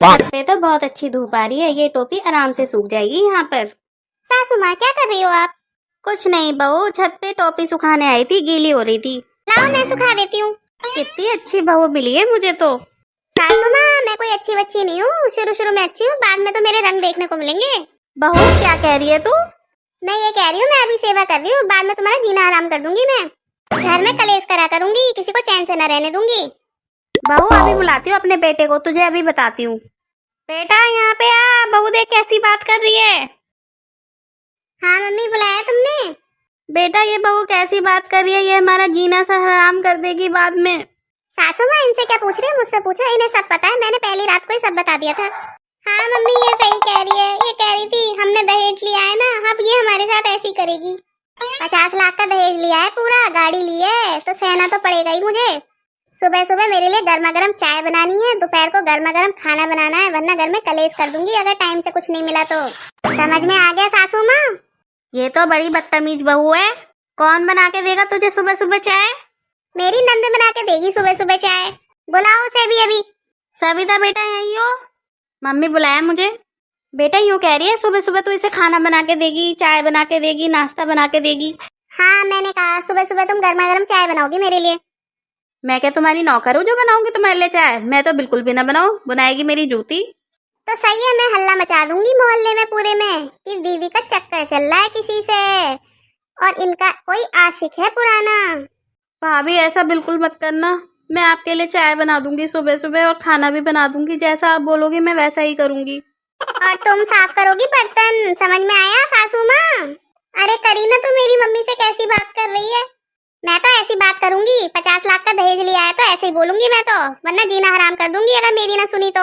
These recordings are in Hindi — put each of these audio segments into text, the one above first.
छत पे तो बहुत अच्छी धूप आ रही है, ये टोपी आराम से सूख जाएगी यहाँ पर। सासू माँ क्या कर रही हो आप? कुछ नहीं बहू, छत पे टोपी सुखाने आई थी, गीली हो रही थी। लाओ मैं सुखा देती हूँ। कितनी अच्छी बहू मिली है मुझे तो। सासू माँ मैं कोई अच्छी बच्ची नहीं हूँ, शुरू शुरू में अच्छी हूँ, बाद में तो मेरे रंग देखने को मिलेंगे। बहू क्या कह रही है तू? मैं ये कह रही हूँ मैं अभी सेवा कर रही हूँ, बाद में तुम्हारा जीना हराम कर दूंगी। मैं घर में कलेश करा करूंगी, किसी को चैन से न रहने दूंगी। बहू अभी बुलाती हूँ अपने बेटे को, तुझे अभी बताती हूँ। बेटा यहाँ पे आ, बहू देख कैसी बात कर रही है। हाँ मम्मी बुलाया तुमने? बेटा ये बहू कैसी बात कर रही है, ये हमारा जीना सा हराम कर देगी बाद में। सासू माँ इनसे क्या पूछ रही है, मुझसे पूछो, इन्हें सब पता है, मैंने पहली रात को ही सब बता दिया था। हाँ मम्मी ये सही कह रही है, ये कह रही थी हमने दहेज लिया है ना, अब ये हमारे साथ ऐसी करेगी। 50 लाख का दहेज लिया है, पूरा गाड़ी ली है, तो सहना तो पड़ेगा ही मुझे। सुबह सुबह मेरे लिए गर्मा गर्म चाय बनानी है, दोपहर को गर्मा गर्म खाना बनाना है, वरना घर में कलेश कर दूंगी अगर टाइम से कुछ नहीं मिला तो। समझ में आ गया सासू माँ? ये तो बड़ी बदतमीज बहू है। कौन बना के देगा तुझे सुबह सुबह चाय? मेरी नंद बना के देगी सुबह सुबह चाय। बुलाओ उसे भी अभी। सविता बेटा यही हो? मम्मी बुलाया मुझे। बेटा यूँ कह रही है सुबह सुबह तू इसे खाना बना के देगी, चाय बना के देगी, नाश्ता बना के देगी। हाँ मैंने कहा सुबह सुबह तुम गर्मा गर्म चाय बनाओगी मेरे लिए। मैं क्या तुम्हारी नौकर हूँ जो बनाऊंगी तुम्हारे लिए चाय? मैं तो बिल्कुल भी ना बनाऊं, बनाएगी मेरी जूती। तो सही है, मैं हल्ला मचा दूंगी मोहल्ले में पूरे में कि दीदी का चक्कर चल रहा है किसी से और इनका कोई आशिक है पुराना। भाभी ऐसा बिल्कुल मत करना, मैं आपके लिए चाय बना दूंगी सुबह सुबह और खाना भी बना दूंगी, जैसा आप बोलोगी मैं वैसा ही करूंगी। और तुम साफ करोगी बर्तन, समझ में आया सासू माँ? अरे करीना तू मेरी मम्मी से कैसी बात कर रही है? मैं तो ऐसी बात करूंगी, 50 लाख का दहेज लिया है तो ऐसे ही बोलूंगी मैं तो, वरना जीना हराम कर दूंगी अगर मेरी ना सुनी तो।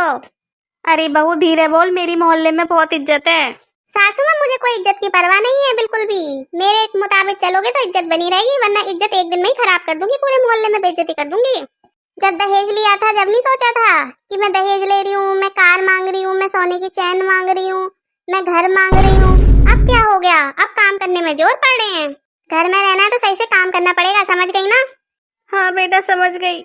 अरे बहू धीरे बोल, मेरी मोहल्ले में बहुत इज्जत है। सासू माँ मुझे कोई इज्जत की परवाह नहीं है बिल्कुल भी, मेरे मुताबिक चलोगे तो इज्जत बनी रहेगी, वरना इज्जत एक दिन में ही खराब कर दूंगी, पूरे मोहल्ले में बेइज्जती कर दूंगी। जब दहेज लिया था जब नहीं सोचा था कि मैं दहेज ले रही हूँ, मैं कार मांग रही हूँ, मैं सोने की चैन मांग रही हूँ, मैं घर मांग रही हूँ। अब क्या हो गया, अब काम करने में जोर पड़ रहे हैं। घर में रहना है तो सही से काम करना पड़ेगा, समझ गई ना? हाँ बेटा समझ गई।